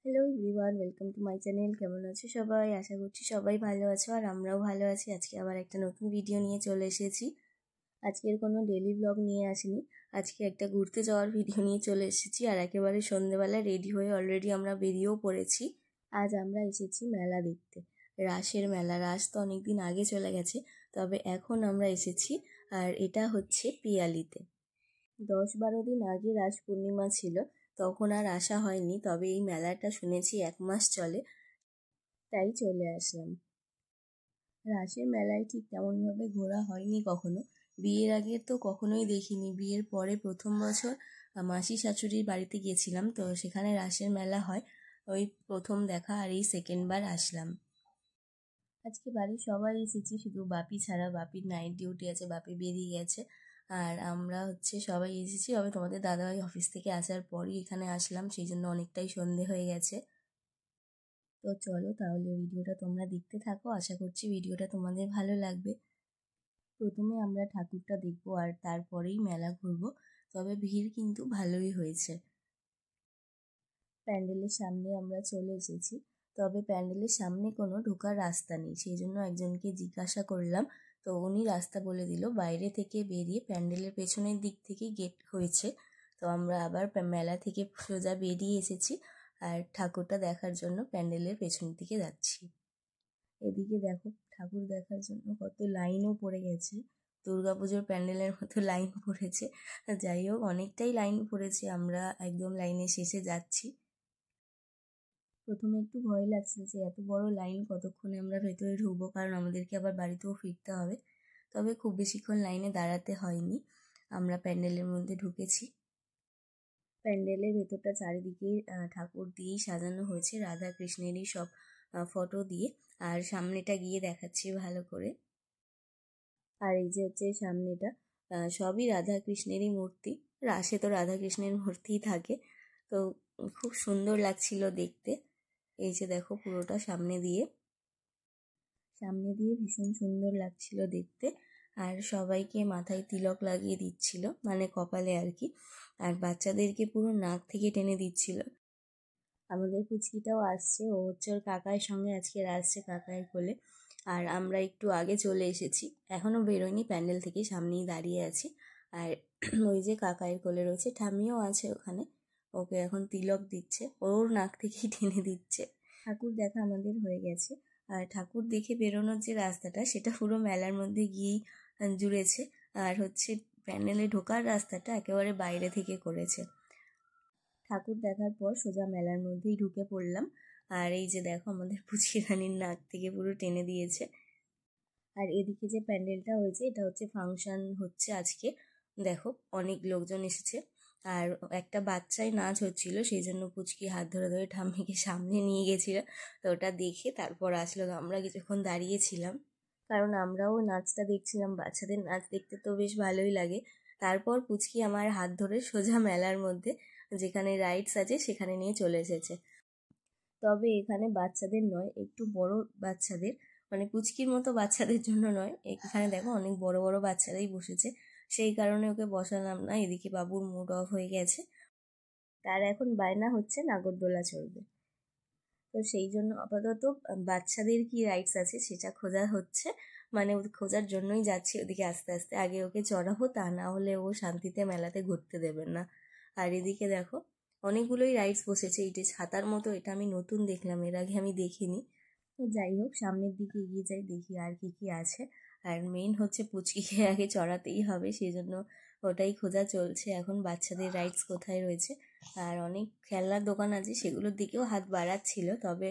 Hello everyone, welcome to my channel. কেমন আছো সবাই? আশা করছি সবাই ভালো আছো, আর আমরাও ভালো আছি। আজকে আবার একটা নতুন ভিডিও নিয়ে চলে এসেছি। আজকের কোনো ডেলি ব্লগ নিয়ে আসিনি, আজকে একটা ঘুরতে যাওয়ার ভিডিও নিয়ে চলে এসেছি। আর একেবারে সন্ধ্যেবেলা রেডি হয়ে অলরেডি আমরা বেরিয়েও পড়েছি। আজ আমরা এসেছি মেলা দেখতে, রাসের মেলা। রাস তো অনেকদিন আগে চলে গেছে, তবে এখন আমরা এসেছি। আর এটা হচ্ছে পিয়ালিতে। 10-12 দিন আগে রাস পূর্ণিমা ছিল, তখন আর আসা হয়নি। তবে এই মেলাটা শুনেছি 1 মাস চলে, তাই চলে আসলাম। রাসের মেলায় ঠিক তেমনভাবে ঘোরা হয়নি কখনো। বিয়ের আগে তো কখনোই দেখিনি। বিয়ের পরে প্রথম বছর মাসি শাশুড়ির বাড়িতে গিয়েছিলাম, তো সেখানে রাসের মেলা হয়, ওই প্রথম দেখা। আর এই সেকেন্ডবার আসলাম। আজকে বাড়ির সবাই এসেছি, শুধু বাপি ছাড়া। বাপির নাইট ডিউটি আছে, বাপি বেরিয়ে গেছে। আর আমরা সবাই এসেছি। তবে তোমাদের দাদাভাই অফিস থেকে আসার পরই এখানে আসলাম, সেই জন্য অনেকটাই সন্ধে হয়ে গেছে। তো চলো তাহলে ভিডিওটা তোমরা দেখতে থাকো, আশা করছি ভিডিওটা তোমাদের ভালো লাগবে। প্রথমে আমরা ঠাকুরটা দেখবো আর তারপরেই মেলা ঘুরবো। তবে ভিড় কিন্তু ভালোই হয়েছে। প্যান্ডেলের সামনে আমরা চলে এসেছি, তবে প্যান্ডেলের সামনে কোনো ঢোকার রাস্তা নেই। সেই জন্য একজনকে জিজ্ঞাসা করলাম, তো উনি রাস্তা বলে দিল। বাইরে থেকে বেরিয়ে প্যান্ডেলের পেছনের দিক থেকে গেট হয়েছে। তো আমরা আবার মেলা থেকে সোজা বেরিয়ে এসেছি আর ঠাকুরটা দেখার জন্য প্যান্ডেলের পেছন দিকে যাচ্ছি। এদিকে দেখো, ঠাকুর দেখার জন্য কত লাইনও পড়ে গেছে। দুর্গাপুজোর প্যান্ডেলের মতো লাইন পড়েছে। যাই হোক, অনেকটাই লাইন পড়েছে, আমরা একদম লাইনের শেষে যাচ্ছি। প্রথমে একটু ভয় লাগছিল যে এত বড় লাইন, কতক্ষণে আমরা ভেতরে ঢুকবো, কারণ আমাদেরকে আবার বাড়িতেও ফিরতে হবে। তবে খুব বেশিক্ষণ লাইনে দাঁড়াতে হয়নি, আমরা প্যান্ডেলের মধ্যে ঢুকেছি। প্যান্ডেলের ভেতরটা চারিদিকে ঠাকুর দিয়েই সাজানো হয়েছে, রাধা কৃষ্ণেরই সব ফটো দিয়ে। আর সামনেটা গিয়ে দেখাচ্ছি ভালো করে। আর এই যে হচ্ছে সামনেটা, সবই রাধা কৃষ্ণেরই মূর্তি। রাসে তো রাধা কৃষ্ণের মূর্তিই থাকে, তো খুব সুন্দর লাগছিল দেখতে। এই যে দেখো, পুরোটা সামনে দিয়ে ভীষণ সুন্দর লাগছিল দেখতে। আর সবাইকে মাথায় তিলক লাগিয়ে দিচ্ছিল, মানে কপালে আর কি। আর বাচ্চাদেরকে পুরো নাক থেকে টেনে দিচ্ছিল। আমাদের পুচকিটাও আসছে, ও হচ্ছে ওর কাকার সঙ্গে আজকে আসছে, কাকার কোলে। আর আমরা একটু আগে চলে এসেছি, এখনো বেরোয়নি প্যান্ডেল থেকে, সামনেই দাঁড়িয়ে আছি। আর ওই যে কাকায়ের কোলে রয়েছে, ঠামিও আছে ওখানে, ওকে এখন তিলক দিচ্ছে, ওর নাক থেকেই টেনে দিচ্ছে। ঠাকুর দেখা আমাদের হয়ে গেছে। আর ঠাকুর দেখে বেরোনোর যে রাস্তাটা, সেটা পুরো মেলার মধ্যে গিয়েই জুড়েছে। আর প্যান্ডেলে ঢোকার রাস্তাটা একেবারে বাইরে থেকে করেছে। ঠাকুর দেখার পর সোজা মেলার মধ্যেই ঢুকে পড়লাম। আর এই যে দেখো, আমাদের পুচকি রানীর নাক থেকে পুরো টেনে দিয়েছে। আর এদিকে যে প্যান্ডেলটা হয়েছে, এটা হচ্ছে ফাংশন হচ্ছে আজকে। দেখো, অনেক লোকজন এসেছে। আর একটা বাচ্চাই নাচ হচ্ছিল, সেই জন্য পুচকি হাত ধরে ধরে ঠাম্মিকে সামনে নিয়ে গেছিল। তো ওটা দেখে তারপর আসলো। আমরা কিছুক্ষণ দাঁড়িয়েছিলাম, কারণ আমরাও নাচটা দেখছিলাম। বাচ্চাদের নাচ দেখতে তো বেশ ভালোই লাগে। তারপর পুচকি আমার হাত ধরে সোজা মেলার মধ্যে যেখানে রাইডস আছে সেখানে নিয়ে চলে এসেছে। তবে এখানে বাচ্চাদের নয়, একটু বড় বাচ্চাদের, মানে পুচকির মতো বাচ্চাদের জন্য নয়। এখানে দেখো অনেক বড় বড় বাচ্চারাই বসেছে, সেই কারণে ওকে বসালাম না। এদিকে বাবুর মুড অফ হয়ে গেছে, তার এখন বায়না হচ্ছে নাগরদোলা চড়বে। তো সেই জন্য আপাতত বাচ্চাদের কি রাইডস আছে সেটা খোঁজা হচ্ছে, মানে খোঁজার জন্যই যাচ্ছি ওদিকে আস্তে আস্তে। আগে ওকে চড়াবো, তা না হলে ও শান্তিতে মেলাতে ঘুরতে দেবেন না। আর এদিকে দেখো, অনেকগুলোই রাইডস বসেছে। এই যে ছাতার মতো, এটা আমি নতুন দেখলাম, এর আগে আমি দেখিনি। তো যাই হোক, সামনের দিকে এগিয়ে যাই, দেখি আর কি কি আছে। আর মেইন হচ্ছে পুচকিকে আগে চড়াতেই হবে, সেই জন্য ওটাই খোঁজা চলছে এখন, বাচ্চাদের রাইডস কোথায় রয়েছে। আর অনেক খেলনার দোকান আছে, সেগুলোর দিকেও হাত বাড়াচ্ছিল, তবে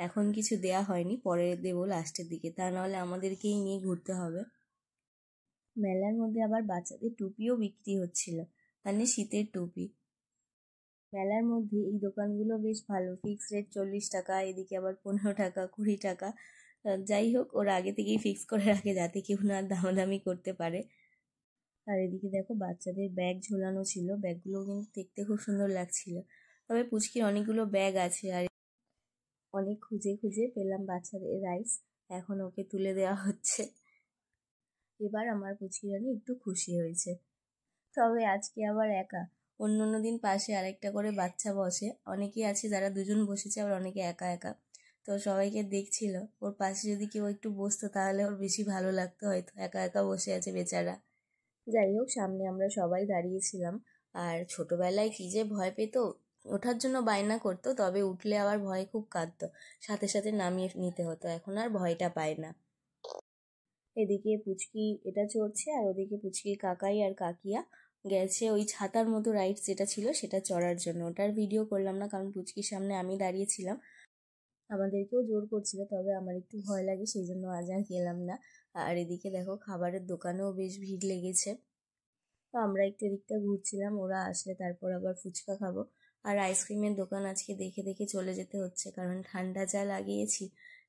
এখন কিছু দেয়া হয়নি, পরে দেবো লাস্টের দিকে, তা নাহলে আমাদেরকেই নিয়ে ঘুরতে হবে। মেলার মধ্যে আবার বাচ্চাদের টুপিও বিক্রি হচ্ছিল, মানে শীতের টুপি। মেলার মধ্যে এই দোকানগুলো বেশ ভালো, ফিক্স রেট 40 টাকা, এদিকে আবার 15 টাকা, 20 টাকা। যাই হোক, ওরা আগে থেকেই ফিক্স করে রাখে, যাতে কেউ না দামাদামি করতে পারে। আর এদিকে দেখো, বাচ্চাদের ব্যাগ ঝোলানো ছিল, ব্যাগগুলো কিন্তু দেখতে খুব সুন্দর লাগছিল। তবে পুচকির অনেকগুলো ব্যাগ আছে। আর অনেক খুঁজে খুঁজে পেলাম বাচ্চাদের রাইস, এখন ওকে তুলে দেওয়া হচ্ছে। এবার আমার পুচকি রানী একটু খুশি হয়েছে। তবে আজকে আবার একা, অন্য অন্য দিন পাশে আরেকটা করে বাচ্চা বসে, অনেকেই আছে যারা দুজন বসেছে, আবার অনেকে একা একা। তো সবাইকে দেখছিল, ওর পাশে যদি কেউ একটু বসতো তাহলে ওর বেশি ভালো লাগতো, হয়তো একা একা বসে আছে বেচারা। যাই হোক, সামনে আমরা সবাই দাঁড়িয়েছিলাম। আর ছোটবেলায় কি যে ভয় পেত, ওঠার জন্য বায়না করতো, তবে উঠলে আবার ভয়ে খুব কাঁদতো, সাথে সাথে নামিয়ে নিতে হতো। এখন আর ভয়টা পায় না। এদিকে পুচকি এটা চড়ছে, আর ওদিকে পুচকির কাকাই আর কাকিয়া গেছে ওই ছাতার মতো রাইডস যেটা ছিল সেটা চড়ার জন্য। ওটার ভিডিও করলাম না, কারণ পুচকির সামনে আমি দাঁড়িয়েছিলাম, আমাদেরকেও জোর করছিল, তবে আমার একটু ভয় লাগে, সেই জন্য আজ আর গেলাম না। আর এদিকে দেখো, খাবারের দোকানেও বেশ ভিড় লেগেছে। তো আমরা একটু এদিকটা ঘুরছিলাম, ওরা আসলে তারপর আবার ফুচকা খাবো। আর আইসক্রিমের দোকান আজকে দেখে দেখে চলে যেতে হচ্ছে, কারণ ঠান্ডা যা লাগিয়েছি,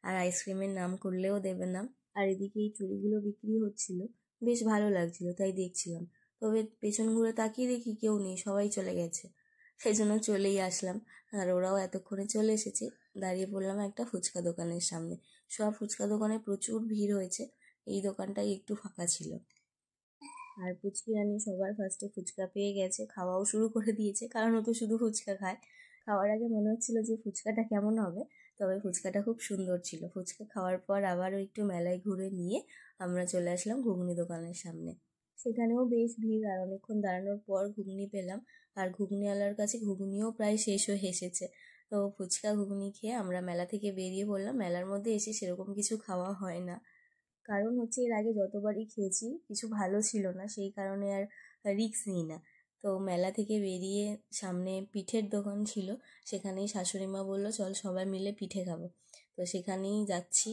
আর আইসক্রিমের নাম করলেও দেবে না। আর এদিকে এই চুড়িগুলো বিক্রি হচ্ছিল, বেশ ভালো লাগছিল, তাই দেখছিলাম। তবে পেছন ঘুরে তাকিয়ে দেখি কেউ নেই, সবাই চলে গেছে, সেই জন্য চলেই আসলাম। আর ওরাও এতক্ষণে চলে এসেছে। দাঁড়িয়ে পড়লাম একটা ফুচকা দোকানের সামনে। সব ফুচকা দোকানে প্রচুর ভিড় হয়েছে, এই দোকানটাই একটু ফাঁকা ছিল। আর পুচকি রানী সবার ফার্স্টে ফুচকা পেয়ে গেছে, খাওয়াও শুরু করে দিয়েছে, কারণ ও তো শুধু ফুচকা খায়। খাওয়ার আগে মনে হচ্ছিল যে ফুচকাটা কেমন হবে, তবে ফুচকাটা খুব সুন্দর ছিল। ফুচকা খাওয়ার পর আবারও একটু মেলায় ঘুরে নিয়ে আমরা চলে আসলাম ঘুগনি দোকানের সামনে। সেখানেও বেশ ভিড়, আর অনেকক্ষণ দাঁড়ানোর পর ঘুগনি পেলাম। আর ঘুগনিওয়ালার কাছে ঘুগনিও প্রায় শেষ হয়ে এসেছে। তো ফুচকা ঘুগনি খেয়ে আমরা মেলা থেকে বেরিয়ে পড়লাম। মেলার মধ্যে এসে সেরকম কিছু খাওয়া হয় না, কারণ হচ্ছে এর আগে যতবারই খেয়েছি কিছু ভালো ছিল না, সেই কারণে আর রিস্ক নিই না। তো মেলা থেকে বেরিয়ে সামনে পিঠের দোকান ছিল, সেখানেই শাশুড়ি মা বললো চল সবাই মিলে পিঠে খাবো। তো সেখানেই যাচ্ছি।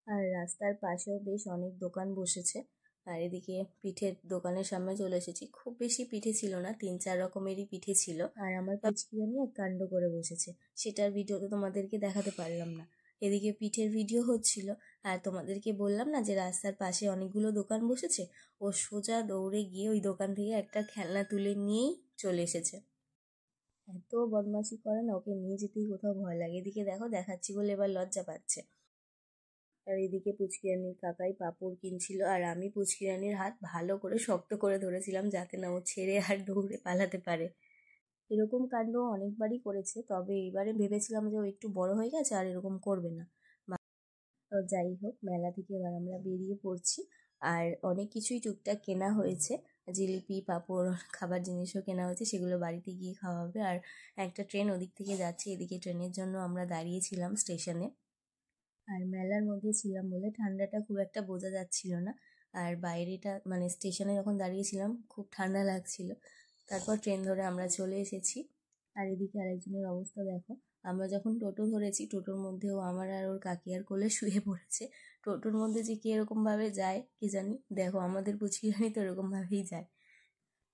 আর রাস্তার পাশেও বেশ অনেক দোকান বসেছে। আর এদিকে পিঠের দোকানের সামনে চলে এসেছি। খুব বেশি পিঠে ছিল না, 3-4 রকমেরই পিঠে ছিল। আর আমার পুচকি রানী এক কাণ্ড করে বসেছে, সেটার ভিডিও তো তোমাদেরকে দেখাতে পারলাম না। এদিকে পিঠের ভিডিও হচ্ছিল, আর তোমাদেরকে বললাম না যে রাস্তার পাশে অনেকগুলো দোকান বসেছে, ও সোজা দৌড়ে গিয়ে ওই দোকান থেকে একটা খেলনা তুলে নিয়েই চলে এসেছে। এত বদমাশি করে না, ওকে নিয়ে যেতেই কোথাও ভয় লাগে। এদিকে দেখো, দেখাচ্ছি বলে এবার লজ্জা পাচ্ছে। আর এদিকে পুচকি রানীর কাকাই পাঁপড় কিনছিল, আর আমি পুচকি রানীর হাত ভালো করে শক্ত করে ধরেছিলাম যাতে না ও ছেড়ে আর দৌড়ে পালাতে পারে। এরকম কাণ্ড অনেকবারই করেছে, তবে এবারে ভেবেছিলাম যে ও একটু বড় হয়ে গেছে আর এরকম করবে না। তো যাই হোক, মেলা থেকে এবার আমরা বেরিয়ে পড়ছি। আর অনেক কিছুই টুকটাক কেনা হয়েছে, জিলিপি, পাঁপড়, খাবার জিনিসও কেনা হয়েছে, সেগুলো বাড়িতে গিয়ে খাওয়া হবে। আর একটা ট্রেন ওদিক থেকে যাচ্ছে, এদিকে ট্রেনের জন্য আমরা দাঁড়িয়েছিলাম স্টেশনে। আর মেলার মধ্যে ছিলাম বলে ঠান্ডাটা খুব একটা বোঝা যাচ্ছিল না। আর বাইরেটা মানে স্টেশনে যখন দাঁড়িয়েছিলাম খুব ঠান্ডা লাগছিল। তারপর ট্রেন ধরে আমরা চলে এসেছি। আর এদিকে আরেকজনের অবস্থা দেখো, আমরা যখন টোটো ধরেছি, টোটোর মধ্যেও আমার আর ওর কাকিয়ার কোলে শুয়ে পড়েছে। টোটোর মধ্যে যে কীরকমভাবে যায় কি জানি, দেখো আমাদের পুচকি রানী তো এরকমভাবেই যায়।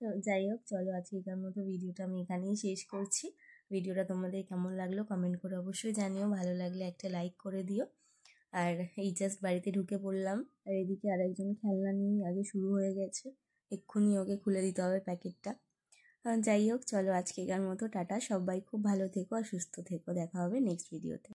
তো যাই হোক, চলো আজকের মতো ভিডিওটা আমি এখানেই শেষ করছি। ভিডিওটা তোমাদের কেমন লাগলো কমেন্ট করে অবশ্যই জানিও, ভালো লাগলে একটা লাইক করে দিও। আর এই জাস্ট বাড়িতে ঢুকে পড়লাম, আর এদিকে আরেকজন খেলনা নিয়ে আগে শুরু হয়ে গেছে, এক্ষুনি ওকে খুলে দিতে হবে প্যাকেটটা। যাই হোক, চলো আজকের মতো টাটা, সবাই খুব ভালো থেকো আর সুস্থ থেকো, দেখা হবে নেক্সট ভিডিওতে।